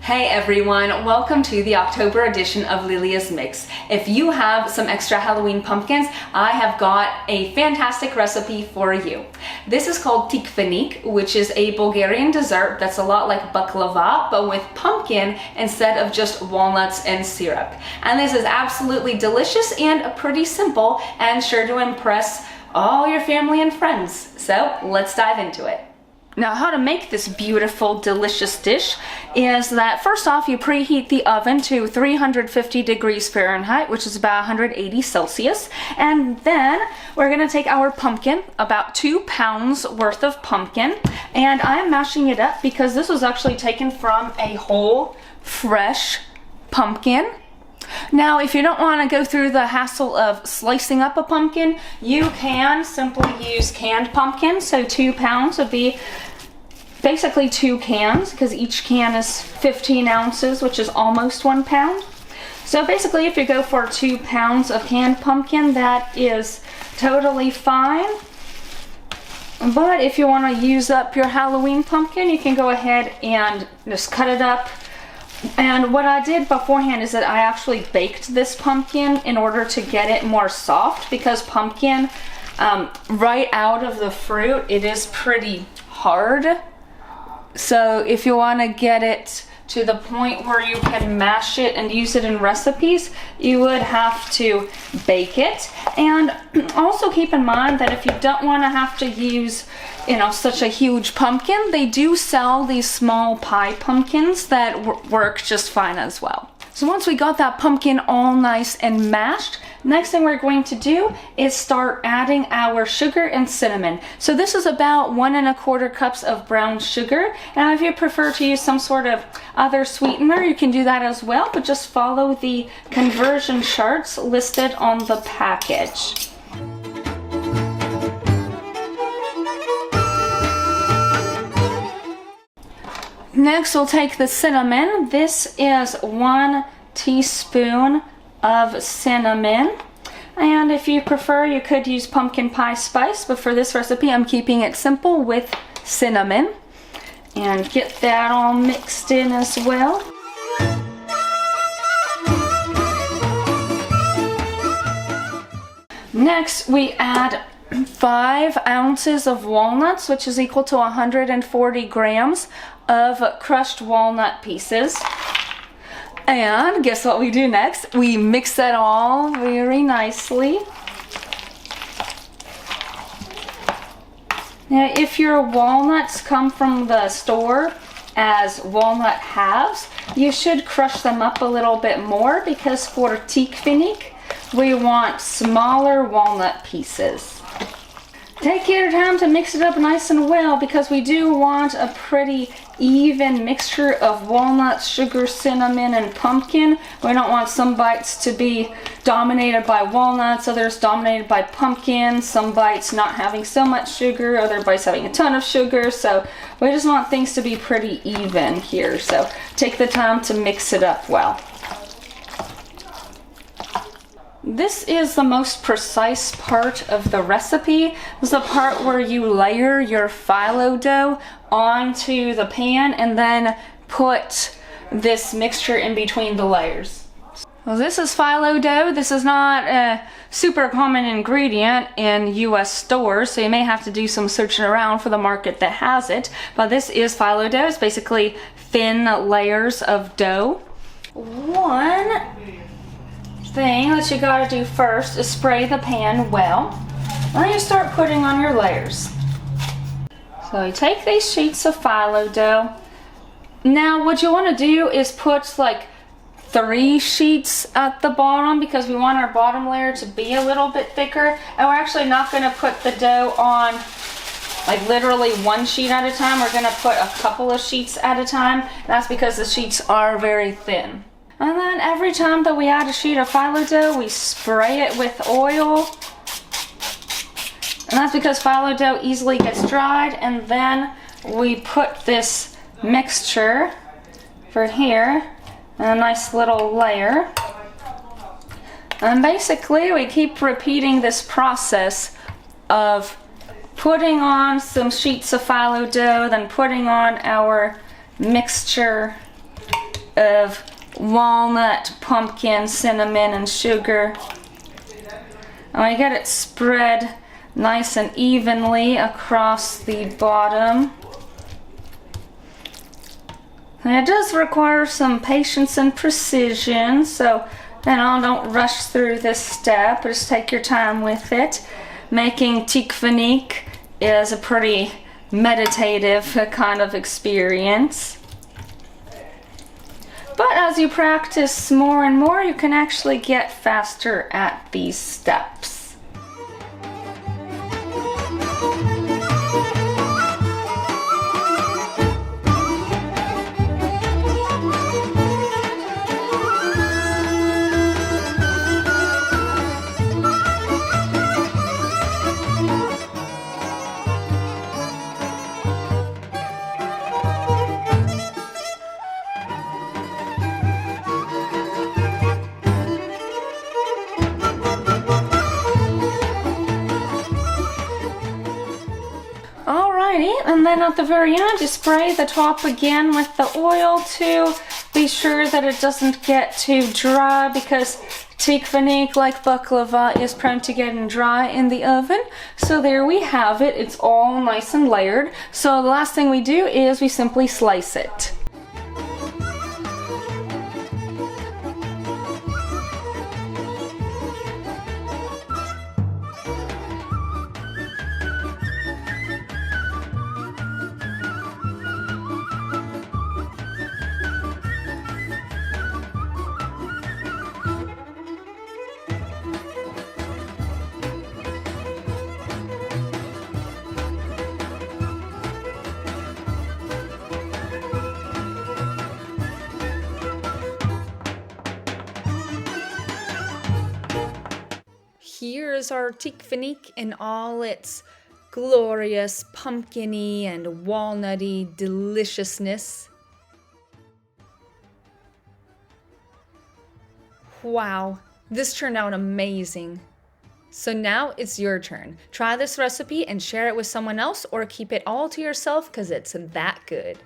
Hey everyone, welcome to the October edition of Lilia's Mix. If you have some extra Halloween pumpkins, I have got a fantastic recipe for you. This is called Tikvenik, which is a Bulgarian dessert that's a lot like baklava, but with pumpkin instead of just walnuts and syrup. And this is absolutely delicious and pretty simple and sure to impress all your family and friends. So let's dive into it. Now, how to make this beautiful, delicious dish is that first off, you preheat the oven to 350 degrees Fahrenheit, which is about 180 Celsius. And then we're gonna take our pumpkin, about 2 pounds worth of pumpkin, and I'm mashing it up because this was actually taken from a whole, fresh pumpkin. Now, if you don't want to go through the hassle of slicing up a pumpkin, you can simply use canned pumpkin. So 2 pounds would be basically 2 cans, because each can is 15 ounces, which is almost 1 pound. So basically, if you go for 2 pounds of canned pumpkin, that is totally fine. But if you want to use up your Halloween pumpkin, you can go ahead and just cut it up. And what I did beforehand is that I actually baked this pumpkin in order to get it more soft, because pumpkin, right out of the fruit, it is pretty hard. So if you want to get it to the point where you can mash it and use it in recipes, you would have to bake it. And also keep in mind that if you don't want to have to use, such a huge pumpkin, they do sell these small pie pumpkins that work just fine as well. So once we got that pumpkin all nice and mashed, next thing we're going to do is start adding our sugar and cinnamon. So this is about 1 1/4 cups of brown sugar. Now if you prefer to use some sort of other sweetener, you can do that as well, but just follow the conversion charts listed on the package. Next, we'll take the cinnamon. This is 1 teaspoon of cinnamon. And if you prefer, you could use pumpkin pie spice, but for this recipe, I'm keeping it simple with cinnamon. And get that all mixed in as well. Next, we add 5 ounces of walnuts, which is equal to 140 grams of crushed walnut pieces. And guess what we do next? We mix that all very nicely. Now, if your walnuts come from the store as walnut halves, you should crush them up a little bit more, because for Tikvenik, we want smaller walnut pieces. Take your time to mix it up nice and well, because we do want a pretty even mixture of walnuts, sugar, cinnamon, and pumpkin. We don't want some bites to be dominated by walnuts, others dominated by pumpkin, some bites not having so much sugar, other bites having a ton of sugar. So we just want things to be pretty even here. So take the time to mix it up well. This is the most precise part of the recipe. This is the part where you layer your phyllo dough onto the pan and then put this mixture in between the layers. Well, this is phyllo dough. This is not a super common ingredient in US stores, so you may have to do some searching around for the market that has it. But this is phyllo dough. It's basically thin layers of dough. One thing that you gotta do first is spray the pan well. Then you start putting on your layers. So you take these sheets of phyllo dough. Now what you want to do is put like 3 sheets at the bottom, because we want our bottom layer to be a little bit thicker. And we're actually not going to put the dough on like literally 1 sheet at a time. We're going to put a couple of sheets at a time. That's because the sheets are very thin. And then every time that we add a sheet of phyllo dough, we spray it with oil. And that's because phyllo dough easily gets dried. And then we put this mixture for here in a nice little layer. And basically we keep repeating this process of putting on some sheets of phyllo dough, then putting on our mixture of walnut, pumpkin, cinnamon, and sugar. And I get it spread nice and evenly across the bottom. And it does require some patience and precision, so don't rush through this step. Just take your time with it. Making tikvenik is a pretty meditative kind of experience. But as you practice more and more, you can actually get faster at these steps. And then at the very end, you spray the top again with the oil to be sure that it doesn't get too dry, because tikvenik, like baklava, is prone to getting dry in the oven. So there we have it. It's all nice and layered. So the last thing we do is we simply slice it. Here's our tikvenik in all its glorious pumpkin-y and walnutty deliciousness. Wow, this turned out amazing. So now it's your turn. Try this recipe and share it with someone else, or keep it all to yourself because it's that good.